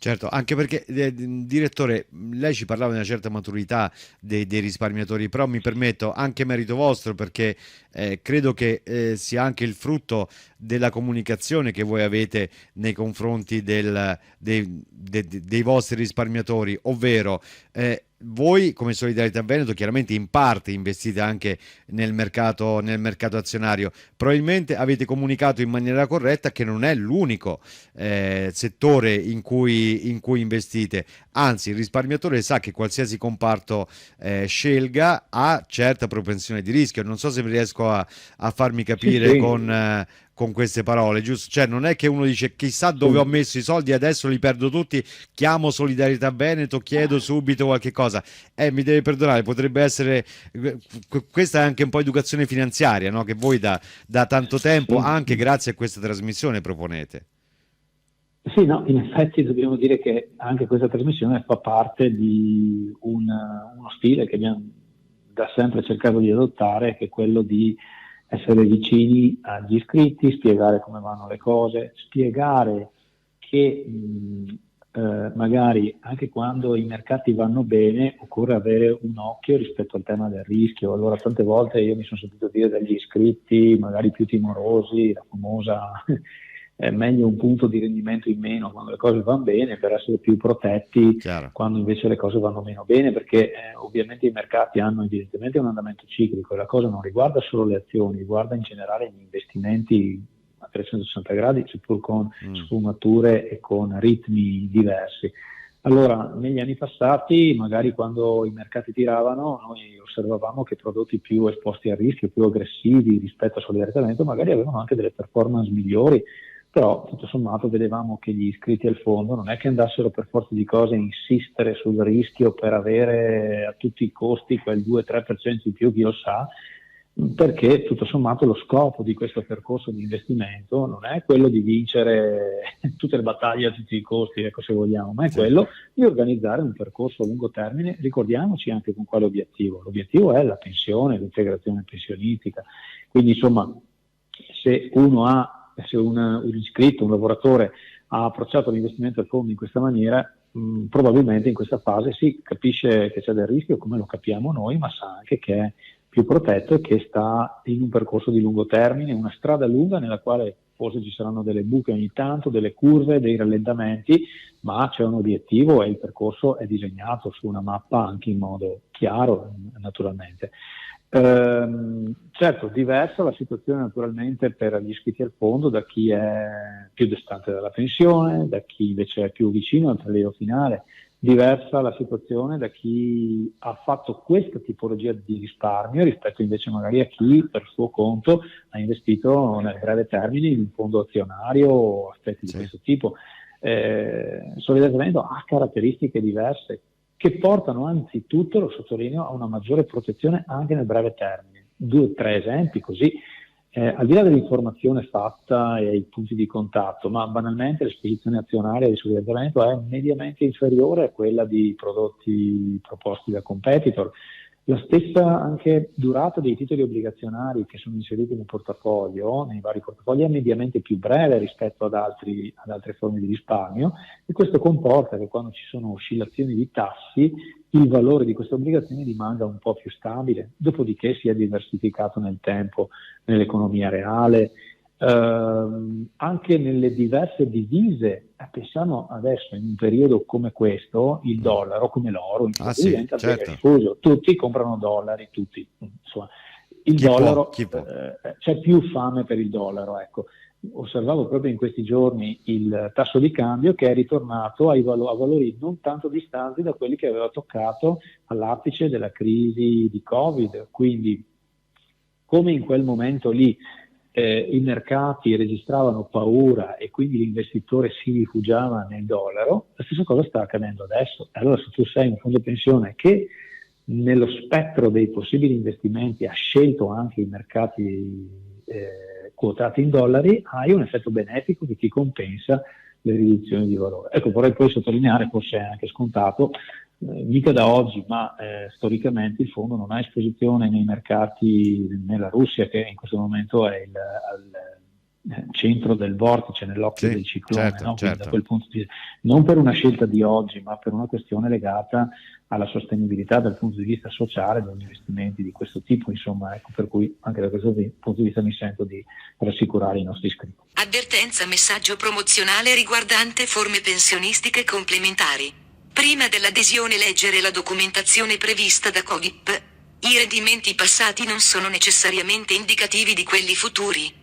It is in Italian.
Certo, anche perché, direttore, lei ci parlava di una certa maturità dei risparmiatori, però mi permetto anche merito vostro perché credo che sia anche il frutto della comunicazione che voi avete nei confronti dei vostri risparmiatori, ovvero voi come Solidarietà Veneto chiaramente in parte investite anche nel mercato azionario, probabilmente avete comunicato in maniera corretta che non è l'unico settore in cui investite. Anzi, il risparmiatore sa che qualsiasi comparto scelga ha certa propensione di rischio. Non so se riesco a farmi Sì, capire sì, con queste parole, giusto? Cioè, non è che uno dice chissà dove ho sì. messo i soldi, adesso li perdo tutti, chiamo Solidarietà Veneto, chiedo subito qualche cosa. Mi deve perdonare, potrebbe essere. Questa è anche un po' educazione finanziaria, no? Che voi da tanto tempo, Sì. anche grazie a questa trasmissione, proponete. Sì, no, in effetti dobbiamo dire che anche questa trasmissione fa parte di uno stile che abbiamo da sempre cercato di adottare, che è quello di essere vicini agli iscritti, spiegare come vanno le cose, spiegare che magari anche quando i mercati vanno bene occorre avere un occhio rispetto al tema del rischio. Allora tante volte io mi sono sentito dire dagli iscritti, magari più timorosi, la famosa è meglio un punto di rendimento in meno quando le cose vanno bene per essere più protetti Chiaro. quando invece le cose vanno meno bene, perché ovviamente i mercati hanno evidentemente un andamento ciclico e la cosa non riguarda solo le azioni, riguarda in generale gli investimenti a 360 gradi, seppur con Mm. sfumature e con ritmi diversi. Allora, negli anni passati, magari quando i mercati tiravano, noi osservavamo che prodotti più esposti a rischio, più aggressivi rispetto a solidarietà, magari avevano anche delle performance migliori, però tutto sommato vedevamo che gli iscritti al fondo non è che andassero per forza di cose a insistere sul rischio per avere a tutti i costi quel 2-3% in più, chi lo sa, perché tutto sommato lo scopo di questo percorso di investimento non è quello di vincere tutte le battaglie a tutti i costi, ecco, se vogliamo, ma è Sì. quello di organizzare un percorso a lungo termine, ricordiamoci anche con quale obiettivo. L'obiettivo è la pensione, l'integrazione pensionistica. Quindi insomma, se un iscritto, un lavoratore ha approcciato l'investimento al fondo in questa maniera, probabilmente in questa fase si capisce che c'è del rischio, come lo capiamo noi, ma sa anche che è più protetto e che sta in un percorso di lungo termine, una strada lunga nella quale forse ci saranno delle buche ogni tanto, delle curve, dei rallentamenti, ma c'è un obiettivo e il percorso è disegnato su una mappa anche in modo chiaro, naturalmente. Certo, diversa la situazione naturalmente per gli iscritti al fondo da chi è più distante dalla pensione, da chi invece è più vicino al prelievo finale, diversa la situazione da chi ha fatto questa tipologia di risparmio rispetto invece magari a chi per suo conto ha investito nel breve termine in un fondo azionario o aspetti di Sì. questo tipo. Solidariamente ha caratteristiche diverse che portano anzitutto, lo sottolineo, a una maggiore protezione anche nel breve termine. 2 o 3 esempi così, al di là dell'informazione fatta e i punti di contatto, ma banalmente l'esposizione azionaria di solidarietà è mediamente inferiore a quella di prodotti proposti da competitor. La stessa anche durata dei titoli obbligazionari che sono inseriti nel portafoglio, nei vari portafogli, è mediamente più breve rispetto ad altre forme di risparmio e questo comporta che quando ci sono oscillazioni di tassi il valore di queste obbligazioni rimanga un po' più stabile, dopodiché si è diversificato nel tempo nell'economia reale, anche nelle diverse divise. Pensiamo adesso in un periodo come questo, il Mm. dollaro come l'oro in Ah fondo sì, diventa bene certo. diffuso, tutti comprano dollari, tutti, insomma, il Chi può? dollaro, Chi può? c'è più fame per il dollaro, ecco. Osservavo proprio in questi giorni il tasso di cambio che è ritornato a valori non tanto distanti da quelli che aveva toccato all'apice della crisi di Covid, quindi come in quel momento lì i mercati registravano paura e quindi l'investitore si rifugiava nel dollaro, la stessa cosa sta accadendo adesso. Allora se tu sei un fondo pensione che nello spettro dei possibili investimenti ha scelto anche i mercati quotati in dollari, hai un effetto benefico che ti compensa le riduzioni di valore. Ecco, vorrei poi sottolineare, forse è anche scontato, mica da oggi, ma storicamente il fondo non ha esposizione nei mercati nella Russia, che in questo momento è centro del vortice, nell'occhio Sì, del ciclone, certo, no? Quindi da certo. quel punto di vista, non per una scelta di oggi, ma per una questione legata alla sostenibilità dal punto di vista sociale degli investimenti di questo tipo, insomma, ecco, per cui anche da questo punto di vista mi sento di rassicurare i nostri iscritti. Avvertenza messaggio promozionale riguardante forme pensionistiche complementari. Prima dell'adesione leggere la documentazione prevista da Codip. I rendimenti passati non sono necessariamente indicativi di quelli futuri.